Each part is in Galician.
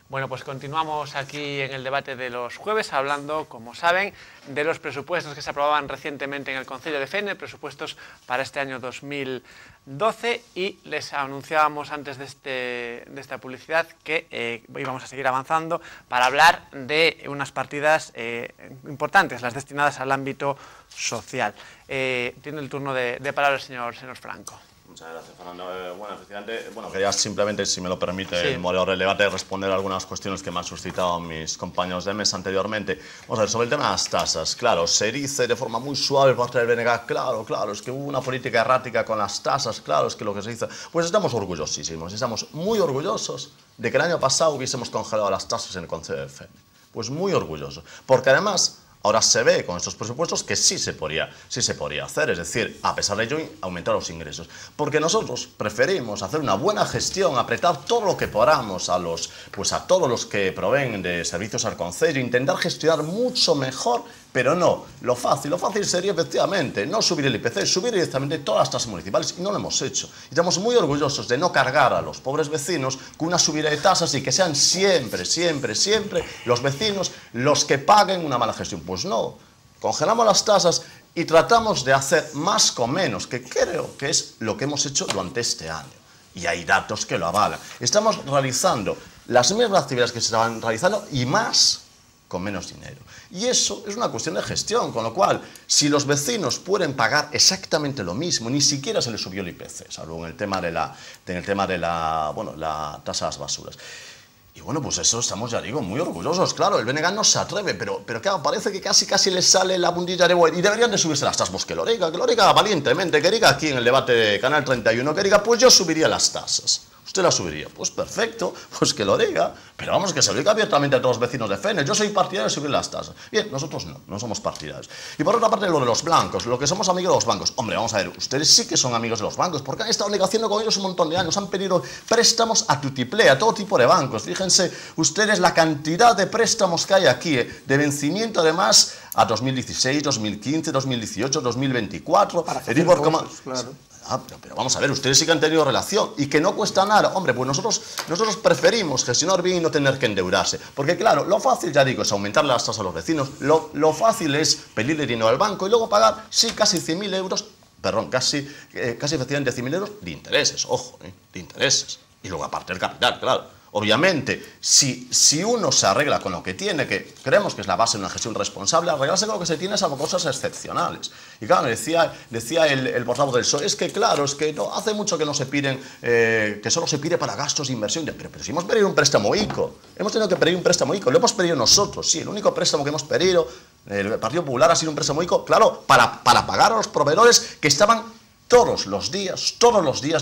Bueno, pues continuamos aquí en el debate de los jueves hablando, como saben, de los presupuestos que se aprobaban recientemente en el Concello de Fene, presupuestos para este año 2012, y les anunciábamos antes de esta publicidad que íbamos a seguir avanzando para hablar de unas partidas importantes, las destinadas al ámbito social. Tiene el turno de palabra el señor Franco. Muchas gracias, Fernando. Bueno, efectivamente, quería simplemente, si me lo permite, el moderador del debate, responder a algunas cuestiones que me han suscitado mis compañeros de mesa anteriormente. Vamos a ver, sobre el tema de las tasas, claro, se dice de forma muy suave por parte del BNG, claro, es que hubo una política errática con las tasas, claro, es que lo que se dice, pues estamos orgullosísimos, estamos muy orgullosos de que el año pasado hubiésemos congelado las tasas en el Concello de Fene. Pues muy orgullosos, porque además ahora se ve con estos presupuestos que sí se podría hacer, es decir, a pesar de ello, aumentar los ingresos. Porque nosotros preferimos hacer una buena gestión, apretar todo lo que podamos a todos los que proveen de servicios al concello, intentar gestionar mucho mejor, pero no, lo fácil sería efectivamente no subir el IPC, subir directamente todas las tasas municipales, y no lo hemos hecho. Y estamos muy orgullosos de no cargar a los pobres vecinos con una subida de tasas y que sean siempre los vecinos los que paguen una mala gestión. Pues no, congelamos las tasas y tratamos de hacer más con menos, que creo que es lo que hemos hecho durante este año. Y hay datos que lo avalan. Estamos realizando las mismas actividades que se estaban realizando y más con menos dinero. Y eso es una cuestión de gestión, con lo cual, si los vecinos pueden pagar exactamente lo mismo, ni siquiera se les subió el IPC, salvo en el tema de la tasa de las basuras. Y bueno, pues eso estamos, ya digo, muy orgullosos. Claro, el BNG no se atreve, pero claro, parece que casi les sale la bundilla de huevo. Y deberían de subirse las tasas, pues que lo diga valientemente, que diga aquí en el debate de Canal 31, que diga, pues yo subiría las tasas. ¿Usted la subiría? Pues perfecto, pues que lo diga. Pero vamos, que se lo diga abiertamente a todos los vecinos de Fene. Yo soy partidario de subir las tasas. Bien, nosotros no somos partidarios. Y por otra parte, lo de los blancos, lo que somos amigos de los bancos. Hombre, vamos a ver, ustedes sí que son amigos de los bancos, porque han estado negociando con ellos un montón de años. Han pedido préstamos a tutiplé, a todo tipo de bancos. Fíjense ustedes la cantidad de préstamos que hay aquí, de vencimiento además a 2016, 2015, 2018, 2024. Para hacer cosas, claro. Pero vamos a ver, ustedes sí que han tenido relación y que no cuesta nada. Hombre, pues nosotros preferimos gestionar bien y no tener que endeudarse. Porque claro, lo fácil, ya digo, es aumentar las tasas a los vecinos. Lo fácil es pedirle dinero al banco y luego pagar, sí, casi 100.000 euros, perdón, casi efectivamente 100.000 euros de intereses, ojo, de intereses. Y luego aparte el capital, claro. Obviamente, si uno se arregla con lo que tiene, que creemos que es la base de una gestión responsable, arreglarse con lo que se tiene es algo cosas excepcionales. Y claro, decía el portavoz del PSOE, es que claro, es que no, hace mucho que no se piden, que solo se pide para gastos de inversión. Pero si hemos pedido un préstamo ICO, hemos tenido que pedir un préstamo ICO, lo hemos pedido nosotros, sí, el único préstamo que hemos pedido, el Partido Popular ha sido un préstamo ICO, claro, para pagar a los proveedores que estaban todos los días,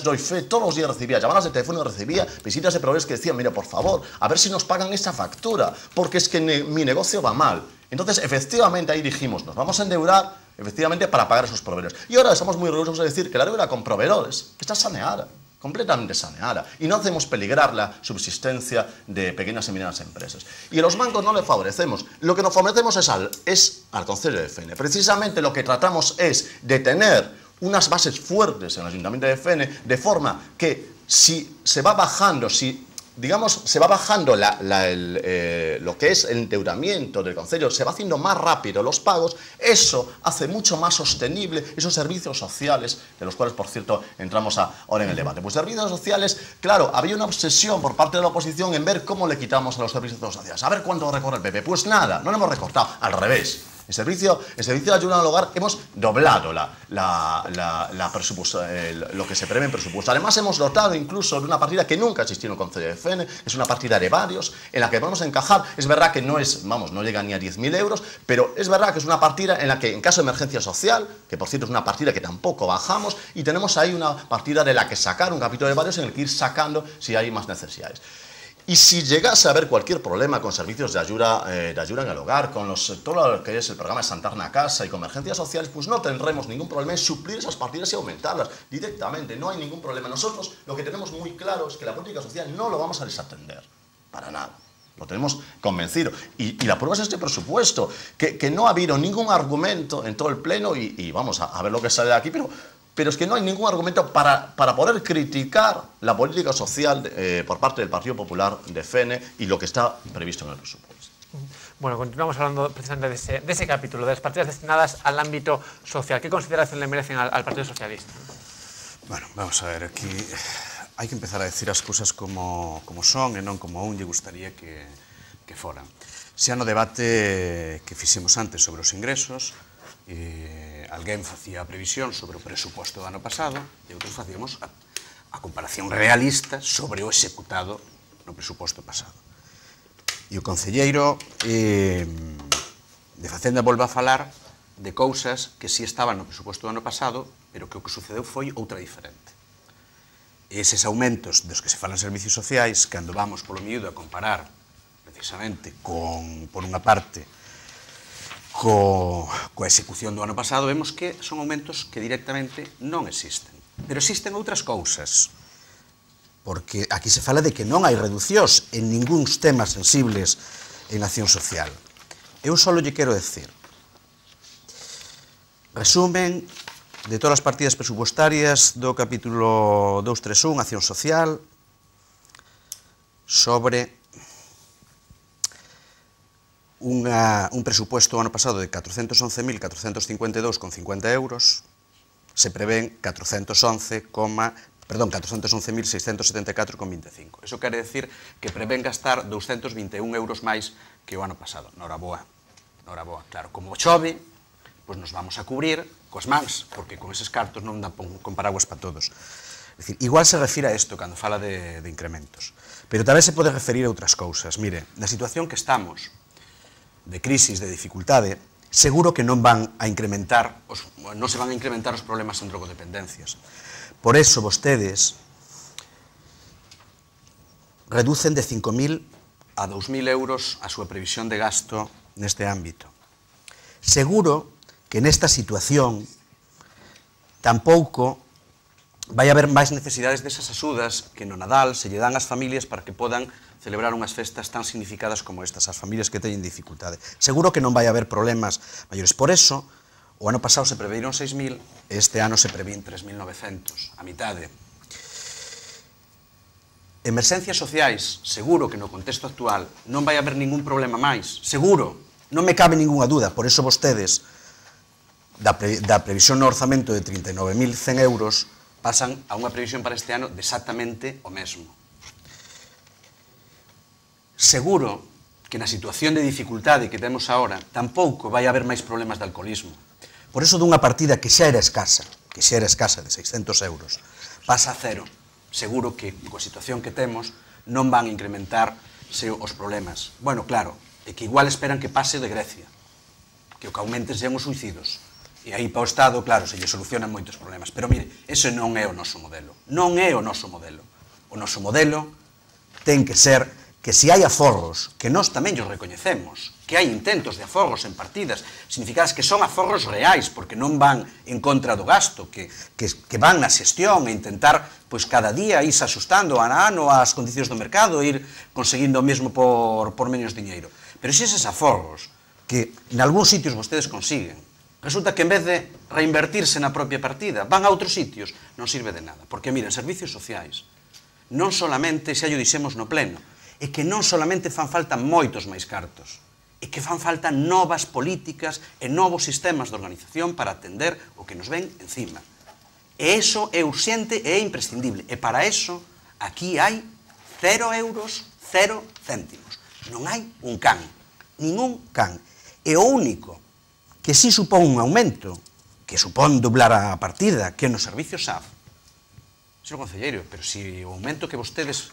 doy fe, todos los días recibía llamadas de teléfono, recibía visitas de proveedores que decían, mira, por favor, a ver si nos pagan esta factura, porque es que mi negocio va mal. Entonces, efectivamente, ahí dijimos, nos vamos a endeudar, efectivamente, para pagar a esos proveedores. Y ahora estamos muy orgullosos de decir que la deuda con proveedores está saneada, completamente saneada, y no hacemos peligrar la subsistencia de pequeñas y medianas empresas. Y a los bancos no le favorecemos, lo que nos favorecemos es al Concello de Fene. Precisamente lo que tratamos es de tener unas bases fuertes en el Ayuntamiento de Fene, de forma que si se va bajando, se va bajando lo que es el endeudamiento del concello, se va haciendo más rápido los pagos, eso hace mucho más sostenible esos servicios sociales, de los cuales, por cierto, entramos ahora en el debate. Pues servicios sociales, claro, había una obsesión por parte de la oposición en ver cómo le quitamos a los servicios sociales, a ver cuánto recorre el PP. Pues nada, no lo hemos recortado, al revés. El servicio de ayuda al hogar hemos doblado lo que se prevé en presupuesto. Además, hemos dotado incluso de una partida que nunca existió en el Concello de Fene, es una partida de varios, en la que podemos encajar. Es verdad que no llega ni a 10.000 euros, pero es verdad que es una partida en la que, en caso de emergencia social, que por cierto es una partida que tampoco bajamos, y tenemos ahí una partida de la que sacar, un capítulo de varios en el que ir sacando si hay más necesidades. Y si llegase a haber cualquier problema con servicios de ayuda en el hogar, con todo lo que es el programa de Santarna Casa y con emergencias sociales, pues no tendremos ningún problema en suplir esas partidas y aumentarlas directamente. No hay ningún problema. Nosotros lo que tenemos muy claro es que la política social no lo vamos a desatender, para nada. Lo tenemos convencido. Y la prueba es este presupuesto, que no ha habido ningún argumento en todo el Pleno, y vamos a ver lo que sale de aquí, pero pero es que no hay ningún argumento para poder criticar la política social por parte del Partido Popular de FENE y lo que está previsto en el presupuesto. Bueno, continuamos hablando precisamente de ese capítulo, de las partidas destinadas al ámbito social. ¿Qué consideración le merecen al Partido Socialista? Bueno, vamos a ver, aquí hai que empezar a decir as cousas como son e non como a un lle gustaría que foran. Xa no debate que fixemos antes sobre os ingresos, alguén facía a previsión sobre o presuposto do ano pasado e outros facíamos a comparación realista sobre o executado no presuposto pasado. E o concelleiro de Facenda volve a falar de cousas que si estaban no presuposto do ano pasado, pero que o que sucedeu foi outra diferente. Eses aumentos dos que se falan servicios sociais, cando vamos polo miúdo a comparar precisamente por unha parte coa execución do ano pasado, vemos que son aumentos que directamente non existen. Pero existen outras cousas, porque aquí se fala de que non hai reducións en ningúns temas sensibles en acción social. Eu só lle quero decir, resumen de todas as partidas presupuestarias do capítulo 231, Acción Social, sobre un presupuesto ano pasado de 411.452,50 euros, se prevén 411.674,25. Eso quere decir que prevén gastar 221 euros máis que o ano pasado. Noraboa, claro, como chove, pois nos vamos a cubrir coas mans, porque con eses cartos non dá con paraguas para todos. É dicir, igual se refira a isto cando fala de incrementos, pero tamén se pode referir a outras cousas. Mire, na situación que estamos, de crisis, de dificultade, seguro que non se van a incrementar os problemas en drogodependencias. Por eso, vostedes reducen de 5.000 a 2.000 euros a súa previsión de gasto neste ámbito. Seguro que nesta situación tampouco vai haber máis necesidades desas axudas que no Nadal se lle dan ás familias para que podan celebrar unhas festas tan significadas como estas, as familias que teñen dificultade. Seguro que non vai haber problemas maiores. Por eso, o ano pasado se preveiron 6.000 e este ano se prevín 3.900, a mitade. Emerxencias sociais, seguro que no contexto actual non vai haber ningún problema máis, seguro, non me cabe ninguna duda. Por eso vostedes da previsión no orzamento de 39.100 euros pasan a unha previsión para este ano de exactamente o mesmo. Seguro que na situación de dificultade que temos agora tampouco vai haber máis problemas de alcoholismo. Por eso dunha partida que xa era escasa de 600 euros, pasa a cero. Seguro que coa situación que temos non van a incrementarse os problemas. Bueno, claro, é que igual esperan que pase de Grecia, que o que aumenten sean os suicidios. E aí para o Estado, claro, se lle solucionan moitos problemas. Pero mire, ese non é o noso modelo. Non é o noso modelo. O noso modelo ten que ser que se hai aforros, que nós tamén os recoñecemos, que hai intentos de aforros en partidas, significadas que son aforros reais, porque non van en contra do gasto, que van na xestión e intentar, pois cada día irse asustando ano a ano as condicións do mercado, ir conseguindo o mesmo por menos diñeiro. Pero se eses aforros, que en algúns sitios vostedes consiguen, resulta que en vez de reinvertirse na propia partida, van a outros sitios, non sirve de nada. Porque, miren, servicios sociais, non solamente, xa o dixemos no pleno, é que non solamente fan falta moitos máis cartos, é que fan falta novas políticas e novos sistemas de organización para atender o que nos ven encima. E iso é urxente e é imprescindible. E para iso, aquí hai 0 euros, 0 céntimos. Non hai un can, ningún can. E o único que si supón un aumento, que supón doblar a partida, que nos servicios SAF, señor concelleiro, pero si o aumento que vostedes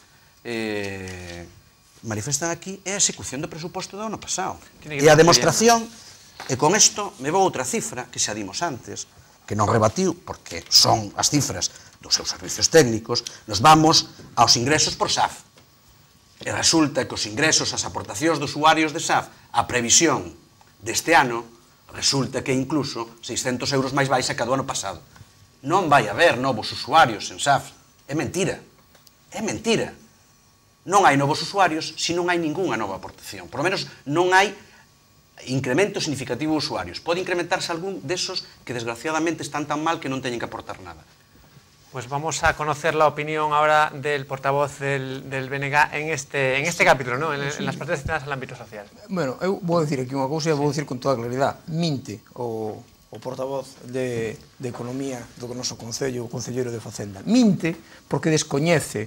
manifestan aquí é a execución do presuposto do ano pasado. E a demostración, e con isto me vou a outra cifra que xa dimos antes, que non rebatiu, porque son as cifras dos seus servicios técnicos, nos vamos aos ingresos por SAF. E resulta que os ingresos, as aportacións dos usuarios de SAF, a previsión deste ano, resulta que incluso 600 euros máis baixa que a do ano pasado. Non vai haber novos usuarios en SAF. É mentira. É mentira. Non hai novos usuarios se non hai ningunha nova aportación. Por lo menos non hai incremento significativo de usuarios. Pode incrementarse algún desos que desgraciadamente están tan mal que non teñen que aportar nada. Pues vamos a conocer la opinión ahora del portavoz del BNG en este capítulo, ¿no? en las partidas destinadas al ámbito social. Bueno, eu vou dicir aquí unha cousa e vou dicir con toda claridade. Minte o portavoz de Economía do noso Concello, o Concelleiro de Facenda. Minte porque descoñece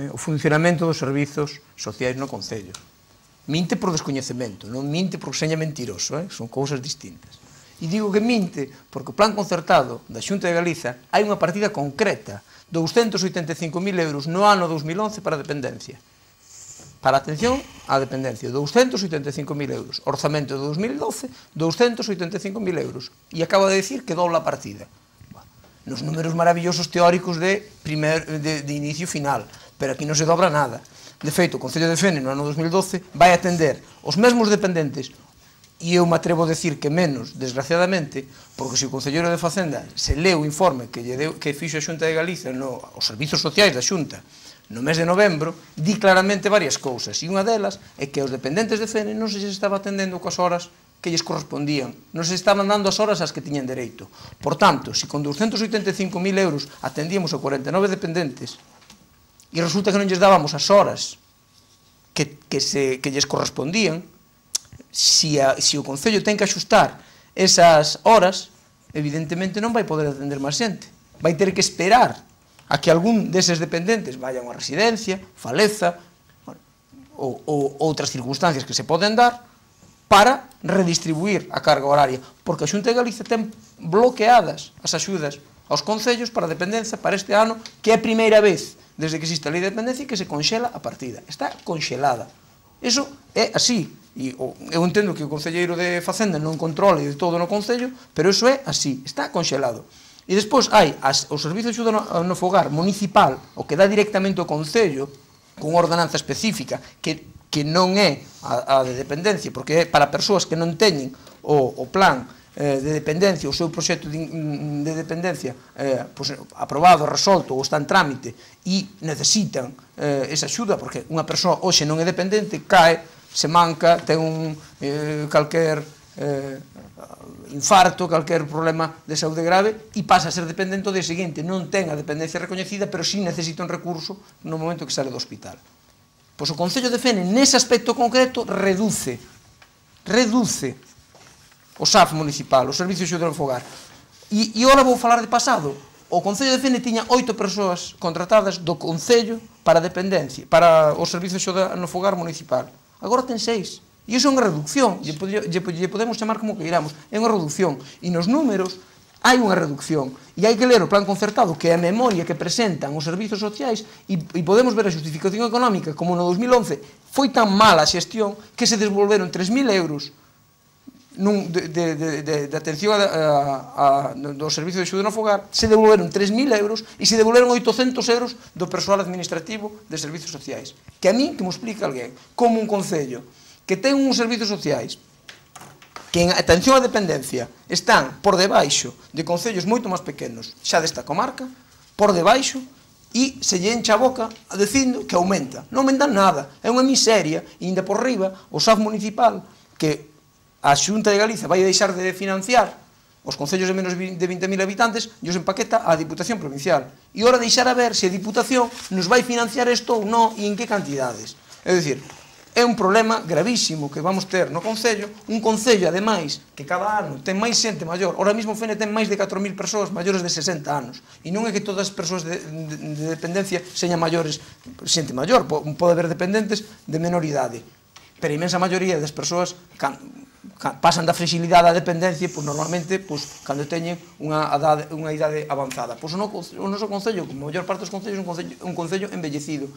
o funcionamento dos servizos sociais no Concello. Minte por descoñecemento, non minte porque seña mentiroso, son cousas distintas. E digo que minte porque o plan concertado da Xunta de Galiza hai unha partida concreta, 285.000 euros no ano 2011 para a dependencia. Para a atención á dependencia, 285.000 euros. Orzamento de 2012, 285.000 euros. E acaba de decir que dobla a partida. Nos números maravillosos teóricos de inicio final, pero aquí non se dobra nada. De feito, o Concello de Fene no ano 2012 vai atender os mesmos dependentes, e eu me atrevo a decir que menos, desgraciadamente, porque se o Concelleiro de Facenda se leu o informe que fixo a Xunta de Galiza os servizos sociais da Xunta no mes de novembro, di claramente varias cousas, e unha delas é que os dependentes de Fene non se estaba atendendo coas horas que lles correspondían, non se estaban dando as horas ás que tiñan dereito. Por tanto, se con 285.000 euros atendíamos a 49 dependentes, e resulta que non lles dábamos as horas que lles correspondían, se o Concello ten que axustar esas horas, evidentemente non vai poder atender máis xente. Vai ter que esperar a que algún deses dependentes vaya a unha residencia, faleza, ou outras circunstancias que se poden dar para redistribuir a carga horaria, porque a Xunta de Galiza ten bloqueadas as axudas aos concellos para a dependencia para este ano, que é a primeira vez desde que existe a lei de dependencia que se conxela a partida. Está conxelada. Eso é así. E eu entendo que o Concelleiro de Facenda non controle de todo no Concello, pero eso é así. Está conxelado. E despois hai o Servizo de Axuda no Fogar municipal, o que dá directamente ao Concello, con ordenanza específica, que non é a de dependencia, porque é para persoas que non teñen o plan de dependencia, o seu proxecto de dependencia aprobado, resolto ou está en trámite e necesitan esa axuda, porque unha persoa hoxe non é dependente, cae, se manca, ten calquer infarto, calquer problema de saúde grave e pasa a ser dependente ao día seguinte, non ten a dependencia recoñecida, pero sí necesita un recurso no momento que sale do hospital. Pois o Concello de Fene, nese aspecto concreto, reduce o SAF municipal, o Servicio de Axuda no Fogar. E ora vou falar de pasado. O Concello de Fene tiña 8 persoas contratadas do Concello para a dependencia, para o Servicio de Axuda no Fogar municipal. Agora ten 6. E iso é unha reducción. Lle podemos chamar como que iramos. É unha reducción. E nos números hai unha reducción. E hai que ler o plan concertado, que é a memoria que presentan os servizos sociais, e podemos ver a justificación económica, como no 2011 foi tan mala a xestión que se devolveron 3.000 euros de atención do Servicio de Axuda no Fogar, se devolveron 3.000 euros e se devolveron 800 euros do persoal administrativo de servizos sociais. Que a mí, que me explica alguén, como un concello que ten uns servizos sociais que en atención á dependencia están por debaixo de concellos moito máis pequenos xa desta comarca, por debaixo, e se lle encha a boca dicindo que aumenta. Non aumentan nada, é unha miseria, e ainda por riba o SAF municipal, que a Xunta de Galiza vai deixar de financiar os concellos de menos de 20.000 habitantes e os empaqueta a Diputación Provincial. E ora deixar a ver se a Diputación nos vai financiar isto ou non e en que cantidades. É dicir, é un problema gravísimo que vamos ter no Concello, un Concello, ademais, que cada ano ten máis xente maior. Ora mesmo Fene ten máis de 4.000 persoas maiores de 60 anos. E non é que todas as persoas de dependencia señan maiores, xente maior, pode haber dependentes de menor idade. Pero a imensa maioría das persoas pasan da fragilidade á dependencia, pois normalmente, pois cando teñen unha idade avanzada. Pois o noso concello, como a maior parte dos concellos, é un concello envellecido.